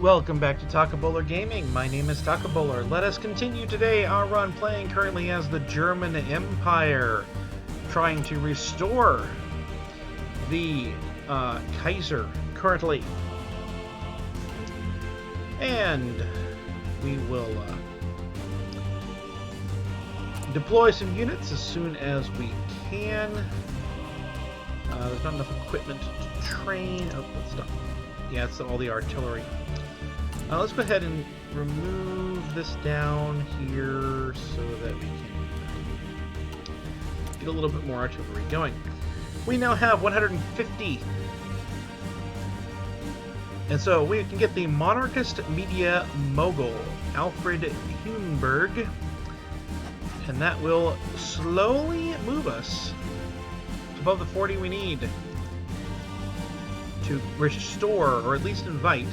Welcome back to Takaboler Gaming. My name is Takaboler. Let us continue today our run playing currently as the German Empire, trying to restore the Kaiser currently. And we will deploy some units as soon as we can. There's not enough equipment to train. Oh, let's stop. Yeah, it's all the artillery. Let's go ahead and remove this down here so that we can get a little bit more artillery going. We now have 150. And so we can get the monarchist media mogul, Alfred Huenberg, and that will slowly move us above the 40 we need to restore, or at least invite,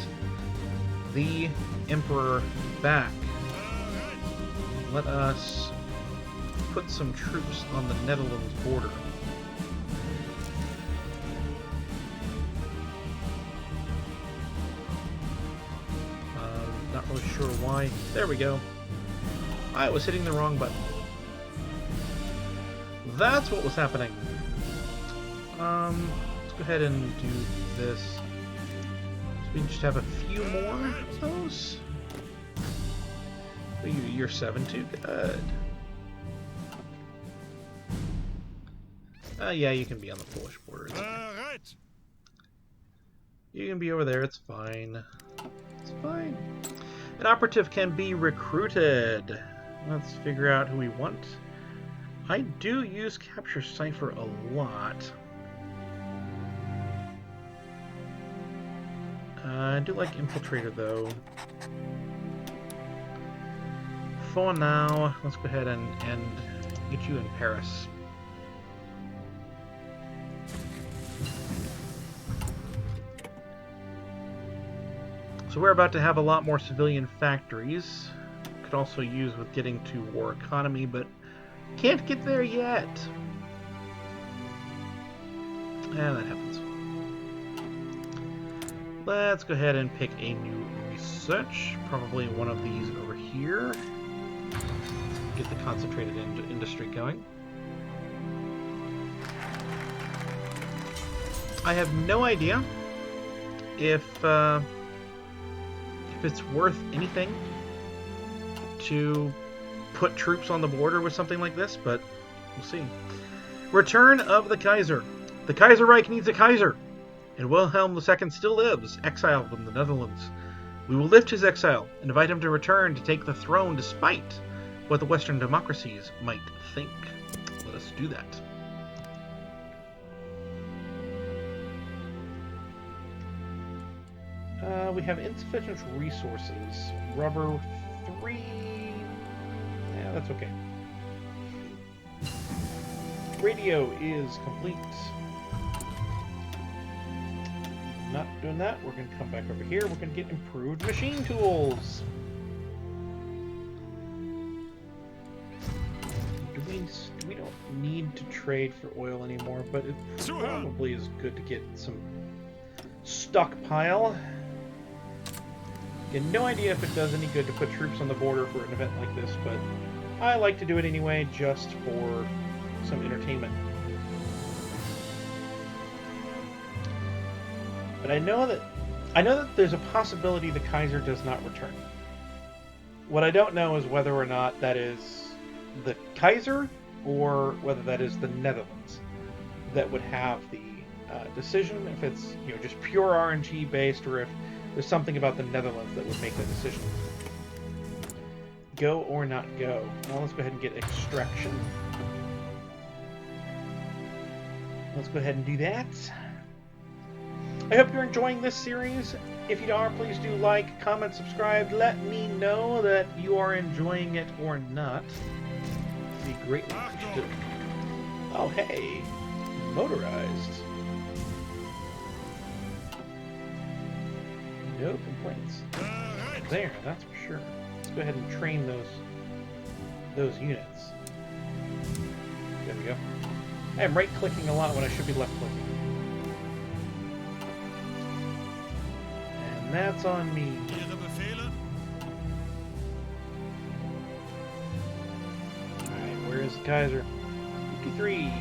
the Emperor back. Let us put some troops on the Netherlands border. Not really sure why. There we go. I was hitting the wrong button. That's what was happening. Let's go ahead and do this. So we just have a few more of those. Oh, you're 7 too? Good. Yeah, you can be on the Polish border. It's okay. Right. You can be over there, it's fine. It's fine. An operative can be recruited. Let's figure out who we want. I do use Capture Cipher a lot. I do like Infiltrator, though. For now, let's go ahead and get you in Paris. So we're about to have a lot more civilian factories. Could also use with getting to war economy, but can't get there yet. And that happens. Let's go ahead and pick a new research. Probably one of these over here. Get the concentrated industry going. I have no idea if it's worth anything to put troops on the border with something like this, but we'll see. Return of the Kaiser. The Kaiserreich needs a Kaiser, and Wilhelm II still lives, exiled in the Netherlands. We will lift his exile and invite him to return to take the throne despite what the Western democracies might think. Let us do that. We have insufficient resources. Rubber 3. Yeah, that's okay. Radio is complete. Not doing that. We're going to come back over here. We're going to get improved machine tools. We don't need to trade for oil anymore, but it probably is good to get some stockpile. No idea if it does any good to put troops on the border for an event like this, but I like to do it anyway, just for some entertainment. But I know that there's a possibility the Kaiser does not return. What I don't know is whether or not that is the Kaiser or whether that is the Netherlands that would have the decision. If it's just pure RNG based, or if there's something about the Netherlands that would make that decision. Go or not go. Now let's go ahead and get extraction. Let's go ahead and do that. I hope you're enjoying this series. If you are, please do like, comment, subscribe. Let me know that you are enjoying it or not. It'd be greatly appreciated. Oh, hey. Motorized. No complaints. There, that's for sure. Let's go ahead and train those units. There we go. I am right-clicking a lot when I should be left-clicking. And That's on me. Alright, where is the Kaiser? 53.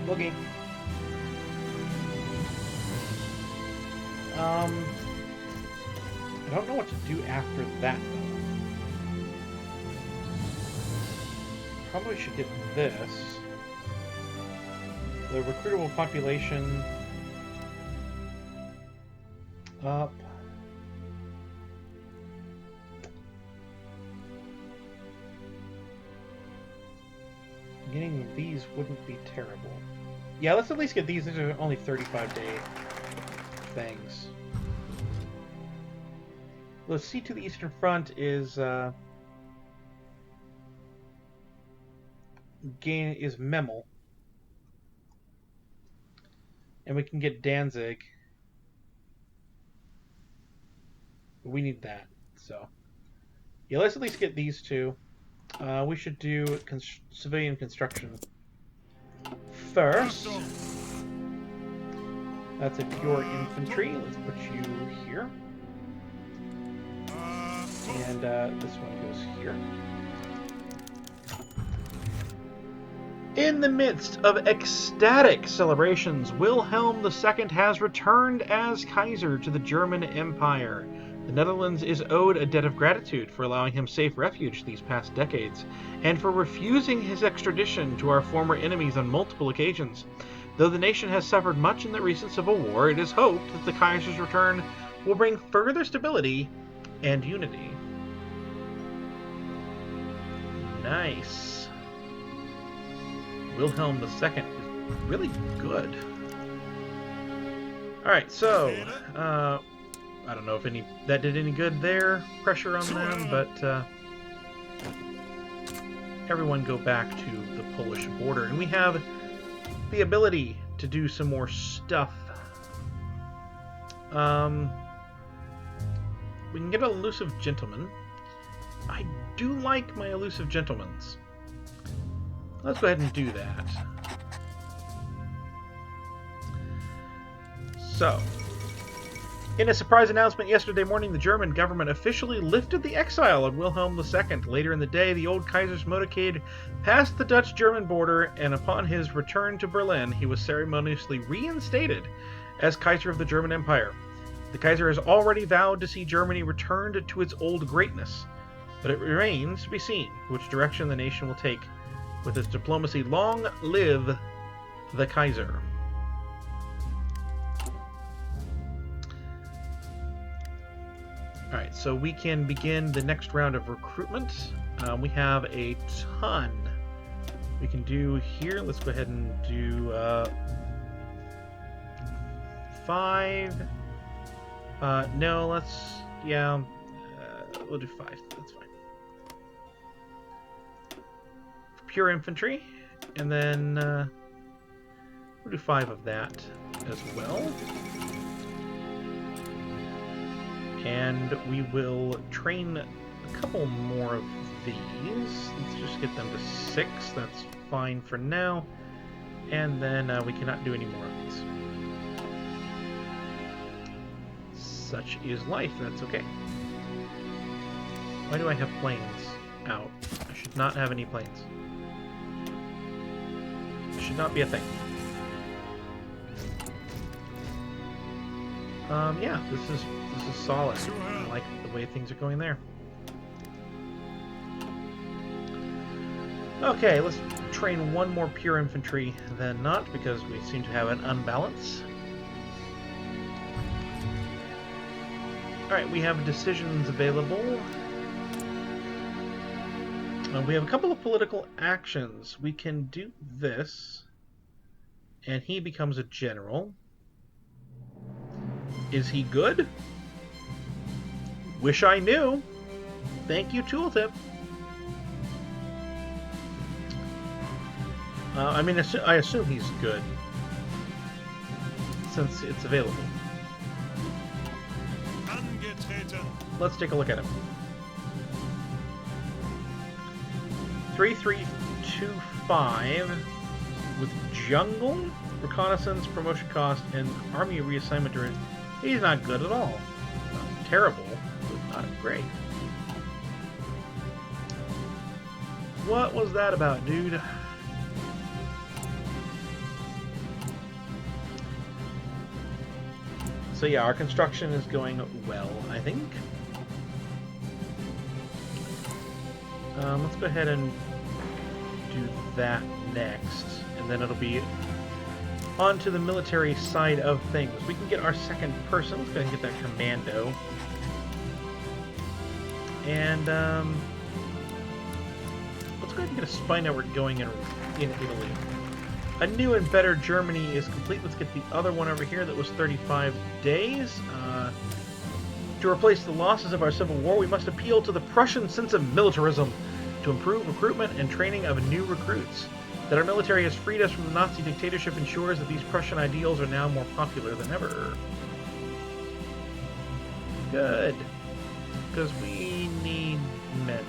Looking. I don't know what to do after that, though. Probably should get this. The recruitable population up. Getting these wouldn't be terrible. Yeah, let's at least get these. These are only 35-day things. The sea to the eastern front is Memel, and we can get Danzig. But we need that, so yeah. Let's at least get these two. We should do civilian construction first. That's a pure infantry. Let's put you here. And this one goes here. In the midst of ecstatic celebrations, Wilhelm II has returned as Kaiser to the German Empire. The Netherlands is owed a debt of gratitude for allowing him safe refuge these past decades, and for refusing his extradition to our former enemies on multiple occasions. Though the nation has suffered much in the recent civil war, it is hoped that the Kaiser's return will bring further stability and unity. Nice. Wilhelm II is really good. Alright, so, I don't know if that did any good there, pressure on them, but everyone go back to the Polish border. And we have the ability to do some more stuff. We can get an elusive gentleman. I do like my elusive gentlemans. Let's go ahead and do that. So, in a surprise announcement yesterday morning, the German government officially lifted the exile of Wilhelm II. Later in the day, the old Kaiser's motorcade passed the Dutch-German border, and upon his return to Berlin, he was ceremoniously reinstated as Kaiser of the German Empire. The Kaiser has already vowed to see Germany returned to its old greatness, but it remains to be seen which direction the nation will take with its diplomacy. Long live the Kaiser. Alright, so we can begin the next round of recruitment. We have a ton we can do here. Let's go ahead and do 5. No, let's, yeah, we'll do 5. That's fine. Pure infantry, and then we'll do 5 of that as well. And we will train a couple more of these. Let's just get them to 6. That's fine for now. And then we cannot do any more of these. Such is life. That's okay. Why do I have planes out? I should not have any planes. It should not be a thing. Yeah, this is solid. I like the way things are going there. Okay, let's train one more pure infantry, then not, because we seem to have an unbalance. Alright, we have decisions available. We have a couple of political actions. We can do this, and he becomes a general. Is he good? Wish I knew. Thank you, Tooltip. I mean, I assume he's good, since it's available. Let's take a look at him. 3325 with jungle. reconnaissance, promotion cost, and army reassignment during. He's not good at all. Not terrible, but not great. What was that about, dude? So yeah, our construction is going well, I think. Let's go ahead and do that next, and then it'll be on to the military side of things. We can get our second person. Let's go ahead and get that commando. And let's go ahead and get a spy network going in Italy. A new and better Germany is complete. Let's get the other one over here that was 35 days. To replace the losses of our civil war, we must appeal to the Prussian sense of militarism to improve recruitment and training of new recruits. That our military has freed us from the Nazi dictatorship ensures that these Prussian ideals are now more popular than ever. Good. Because we need men.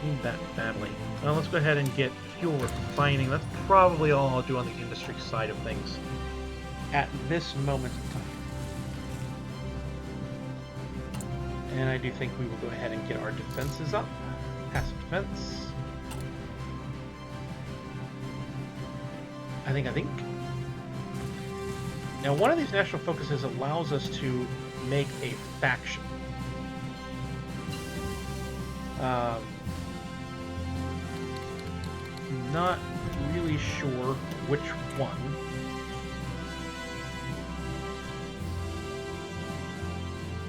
Need that badly. Well, let's go ahead and get fuel refining. That's probably all I'll do on the industry side of things at this moment in time. And I do think we will go ahead and get our defenses up. Passive defense. I think. Now, one of these national focuses allows us to make a faction. Not really sure which one.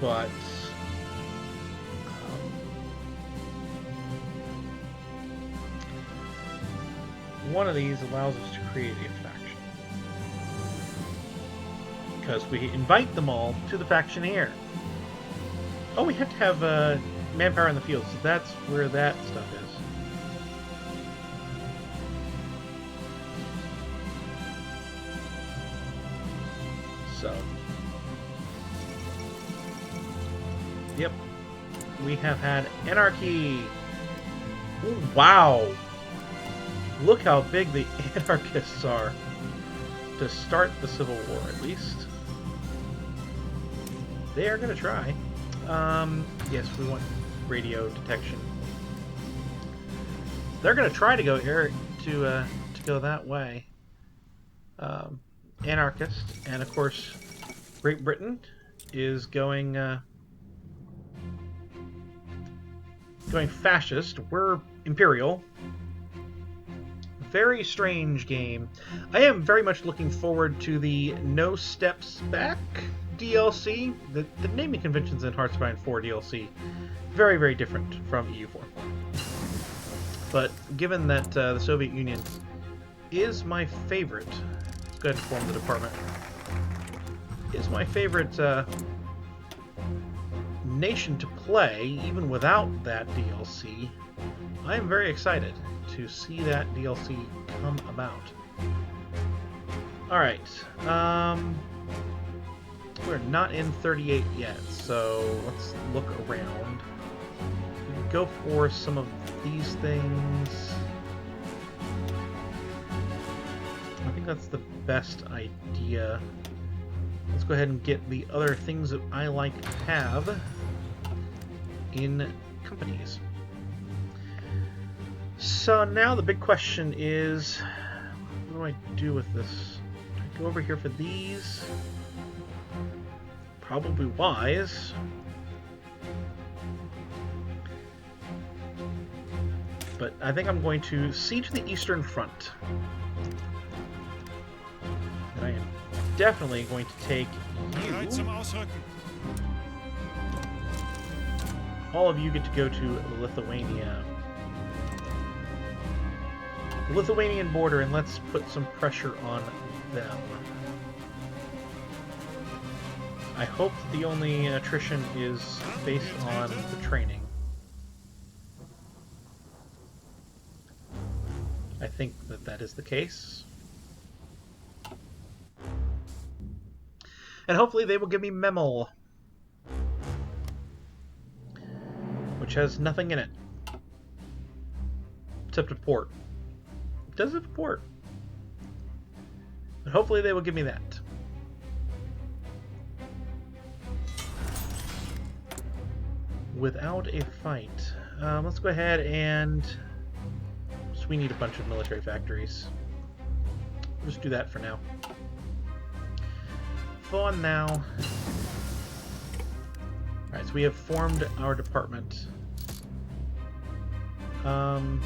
But one of these allows us to create a faction. Because we invite them all to the faction here. Oh, we have to have manpower in the field, so that's where that stuff is. So, yep, we have had anarchy. Ooh, wow, look how big the anarchists are to start the Civil War. At least they are going to try. Yes, we want radio detection. They're going to try to go here to go that way. Anarchist, and of course Great Britain is going going fascist. We're Imperial. Very strange game. I am very much looking forward to the No Steps Back DLC. The naming conventions in Hearts of Iron 4 DLC very, very different from EU4. But given that the Soviet Union is my favorite, let's go ahead and form the department, is my favorite nation to play, even without that DLC, I am very excited to see that DLC come about. Alright, we're not in 38 yet, so let's look around. We can go for some of these things. I think that's the best idea. Let's go ahead and get the other things that I like to have in companies. So now the big question is, what do I do with this? Do I go over here for these? Probably wise. But I think I'm going to siege the Eastern Front. And I am definitely going to take you. All of you get to go to Lithuania. The Lithuanian border, and let's put some pressure on them. I hope that the only attrition is based on the training. I think that that is the case. And hopefully they will give me Memel, which has nothing in it except a port. does have a port. And hopefully they will give me that. Without a fight. Let's go ahead and... So we need a bunch of military factories. We'll just do that for now. For now. Alright, so we have formed our department. Let's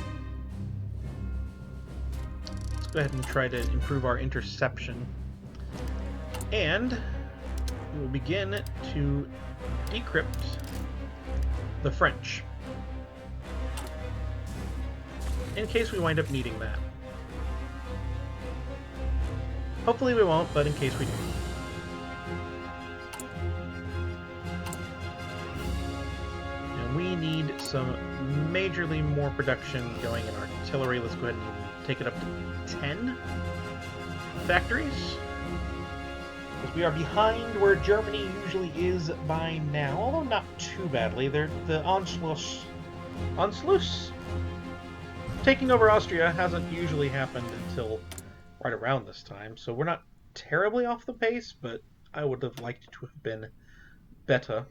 go ahead and try to improve our interception. And we will begin to decrypt the French, in case we wind up needing that. Hopefully we won't, but in case we do. And we need some majorly more production going in artillery. Let's go ahead and take it up to 10 factories. Because we are behind where Germany usually is by now, although not too badly. The Anschluss taking over Austria hasn't usually happened until right around this time, so we're not terribly off the pace, but I would have liked it to have been better.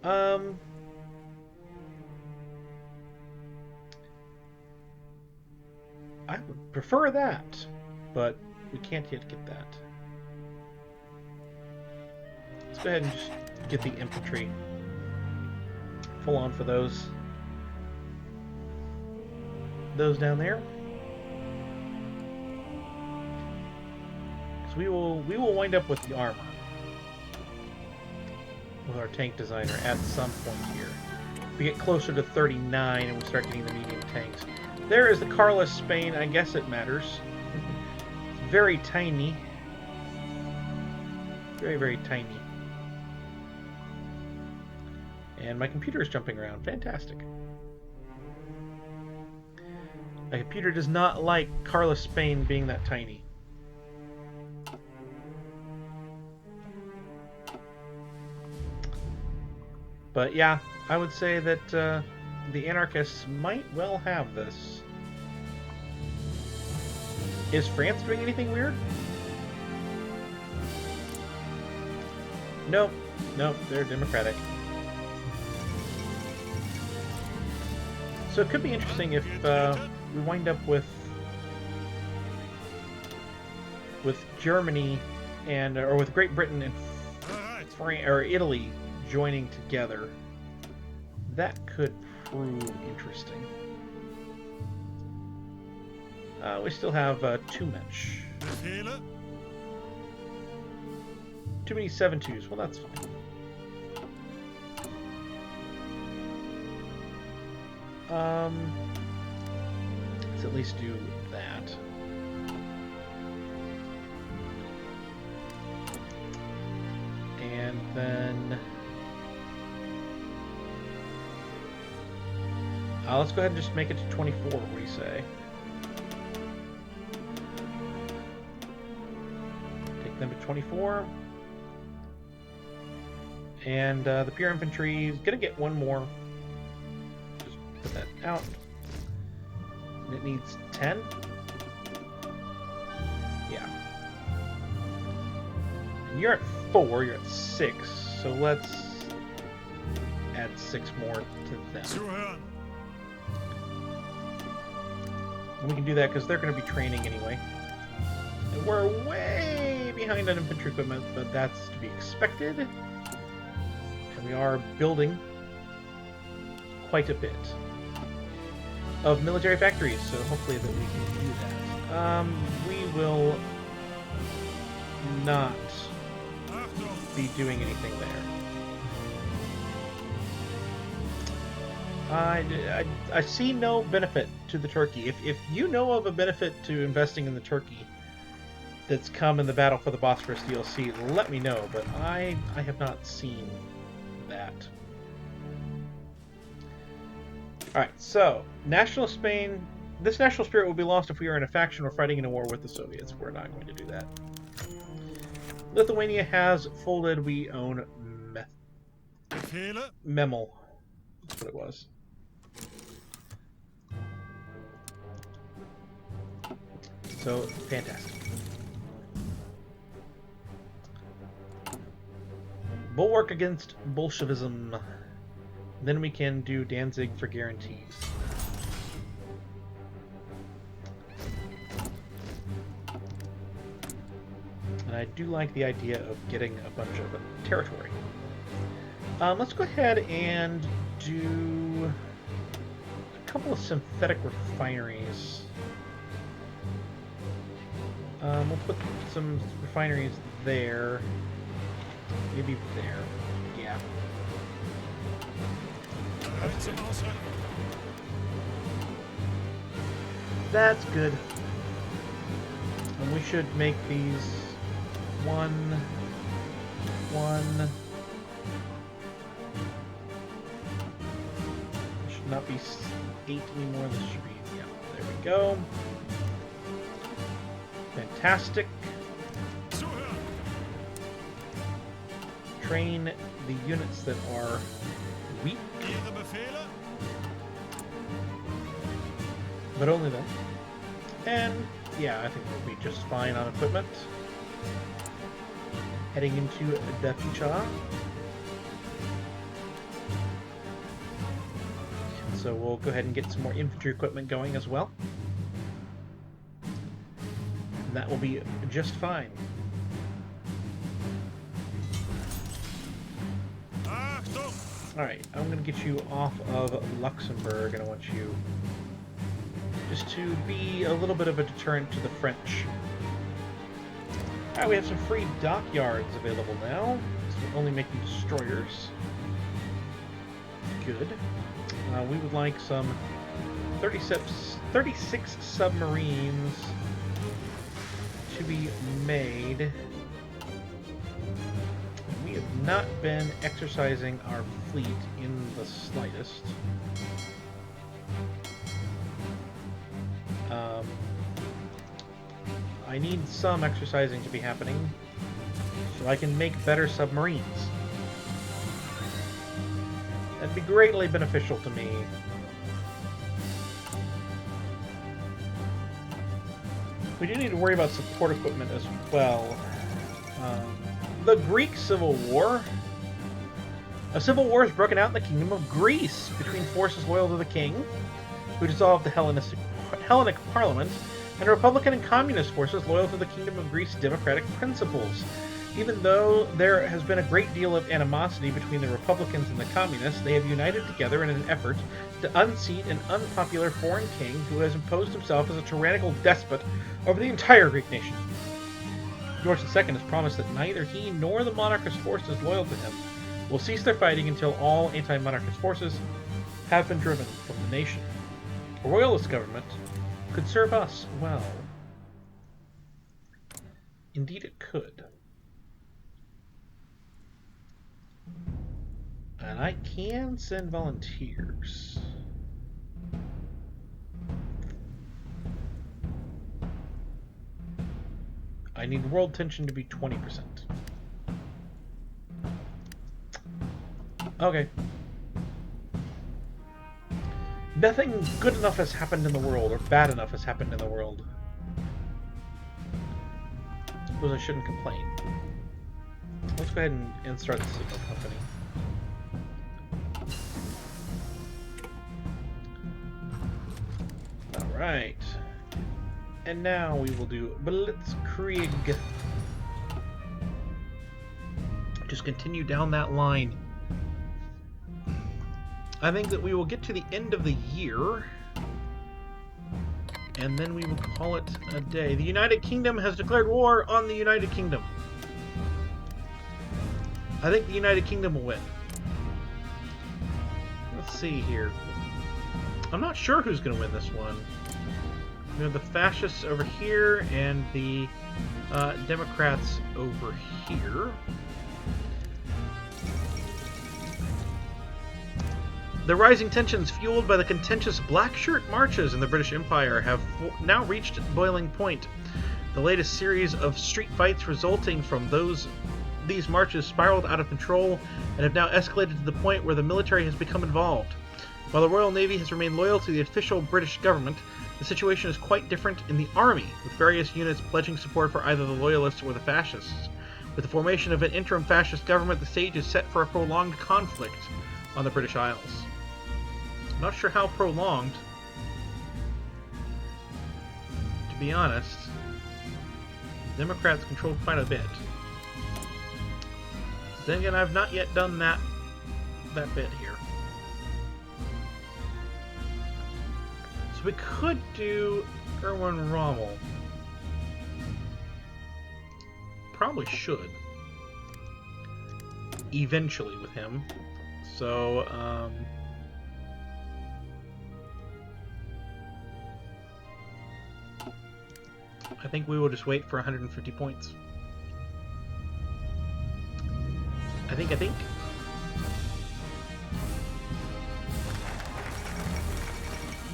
I would prefer that, but we can't yet get that. Let's go ahead and just get the infantry full on for those down there. So we will wind up with the armor with our tank designer at some point here. If we get closer to 39 and we start getting the medium tanks. There is the Carlos Spain. I guess it matters. It's very tiny. Very, very tiny. And my computer is jumping around. Fantastic. My computer does not like Carlos Spain being that tiny. But yeah, I would say that the anarchists might well have this. Is France doing anything weird? Nope. Nope, they're democratic. So it could be interesting if we wind up with Germany and or with Great Britain and France or Italy joining together. That could prove interesting. We still have too much. Too many 7-2s. Well, that's fine. Let's at least do that. And then let's go ahead and just make it to 24, what do you say? Take them to 24. And the pure infantry is going to get one more. Just put that out. And it needs 10. Yeah. And you're at 4, you're at 6. So let's add 6 more to them. And we can do that because they're going to be training anyway. And we're way behind on infantry equipment, but that's to be expected. And we are building quite a bit of military factories, so hopefully that we can do that. We will not be doing anything there. I see no benefit to the Turkey. If you know of a benefit to investing in the Turkey that's come in the Battle for the Bosphorus DLC, let me know, but I have not seen that. Alright, so, National Spain. This national spirit will be lost if we are in a faction or fighting in a war with the Soviets. We're not going to do that. Lithuania has folded. We own Memel. That's what it was. So, fantastic. Bulwark against Bolshevism. Then we can do Danzig for guarantees. And I do like the idea of getting a bunch of territory. Let's go ahead and do a couple of synthetic refineries. We'll put some refineries there. Maybe there. Yeah. That's good. And we should make these one. Should not be 8 anymore. This should be, yeah, there we go. Fantastic. Train the units that are weak. But only them. And yeah, I think we'll be just fine on equipment. Heading into the future. So we'll go ahead and get some more infantry equipment going as well. And that will be just fine. Alright, I'm going to get you off of Luxembourg, and I want you just to be a little bit of a deterrent to the French. Alright, we have some free dockyards available now. So we're only making destroyers. Good. We would like some 36 submarines to be made. We have not been exercising our fleet in the slightest. I need some exercising to be happening so I can make better submarines. That'd be greatly beneficial to me. We do need to worry about support equipment as well. The Greek Civil War. A civil war has broken out in the Kingdom of Greece between forces loyal to the king, who dissolved the Hellenic Parliament, and Republican and Communist forces loyal to the Kingdom of Greece democratic principles. Even though there has been a great deal of animosity between the Republicans and the Communists, they have united together in an effort to unseat an unpopular foreign king who has imposed himself as a tyrannical despot over the entire Greek nation. George II has promised that neither he nor the monarchist forces loyal to him will cease their fighting until all anti-monarchist forces have been driven from the nation. A royalist government could serve us well. Indeed it could. And I can send volunteers. I need world tension to be 20%. Okay. Nothing good enough has happened in the world, or bad enough has happened in the world. I suppose I shouldn't complain. Let's go ahead and start the signal company. Alright. And now we will do Blitzkrieg. Just continue down that line. I think that we will get to the end of the year, and then we will call it a day. The United Kingdom has declared war on the United Kingdom. I think the United Kingdom will win. Let's see here. I'm not sure who's going to win this one. We have the fascists over here and the Democrats over here. The rising tensions fueled by the contentious Black Shirt marches in the British Empire have now reached boiling point. The latest series of street fights resulting from these marches spiraled out of control and have now escalated to the point where the military has become involved. While the Royal Navy has remained loyal to the official British government, The situation is quite different in the army, with various units pledging support for either the Loyalists or the Fascists. With the formation of an interim fascist government, the stage is set for a prolonged conflict on the British Isles. I'm not sure how prolonged, to be honest. The Democrats control quite a bit. Then again, I've not yet done that bit here. So we could do Erwin Rommel. Probably should. Eventually with him. So, I think we will just wait for 150 points. I think.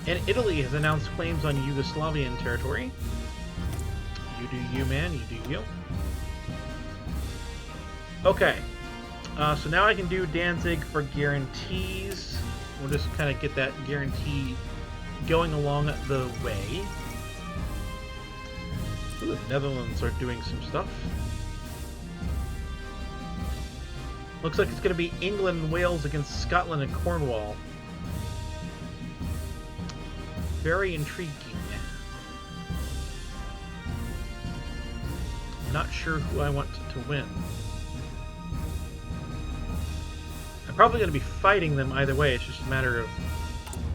And Italy has announced claims on Yugoslavian territory. You do you, man. You do you. Okay. So now I can do Danzig for guarantees. We'll just kind of get that guarantee going along the way. Ooh, the Netherlands are doing some stuff. Looks like it's going to be England and Wales against Scotland and Cornwall. Very intriguing. Not sure who I want to win. I'm probably going to be fighting them either way. It's just a matter of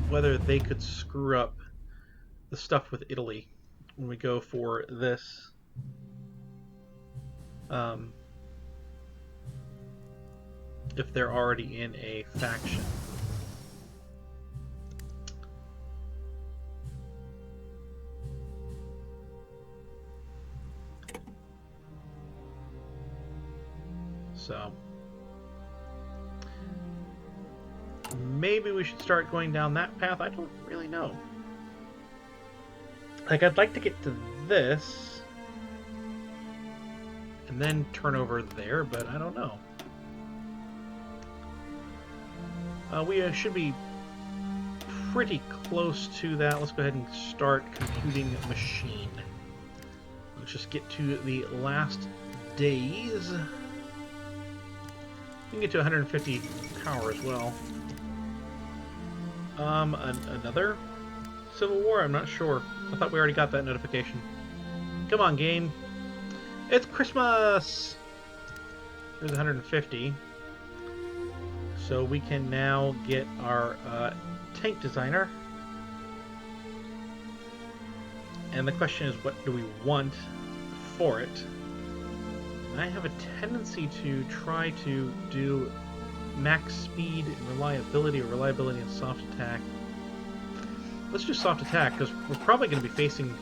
whether they could screw up the stuff with Italy when we go for this. If they're already in a faction. So maybe we should start going down that path. I don't really know. Like, I'd like to get to this and then turn over there, but I don't know. We should be pretty close to that. Let's go ahead and start computing machine. Let's just get to the last days. We can get to 150 power as well. Another Civil War? I'm not sure. I thought we already got that notification. Come on, game. It's Christmas! There's 150. So we can now get our tank designer. And the question is, what do we want for it? I have a tendency to try to do max speed and reliability, or reliability and soft attack. Let's do soft attack, because we're probably going to be facing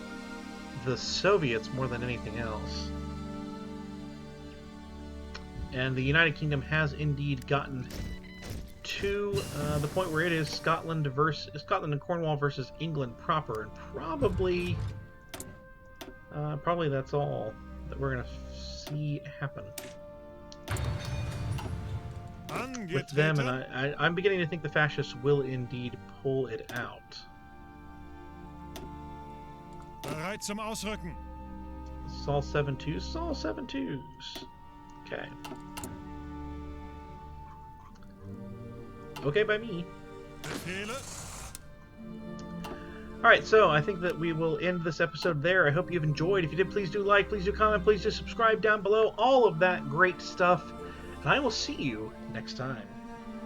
the Soviets more than anything else. And the United Kingdom has indeed gotten to the point where it is Scotland and Cornwall versus England proper, and probably that's all that we're gonna see happen with them. And I'm beginning to think the fascists will indeed pull it out. Bereit zum Ausrücken. Sol 7-2s. Sol 7-2s. Okay. Okay by me. Alright, so I think that we will end this episode there. I hope you've enjoyed. If you did, please do like, please do comment, please do subscribe down below. All of that great stuff. And I will see you next time.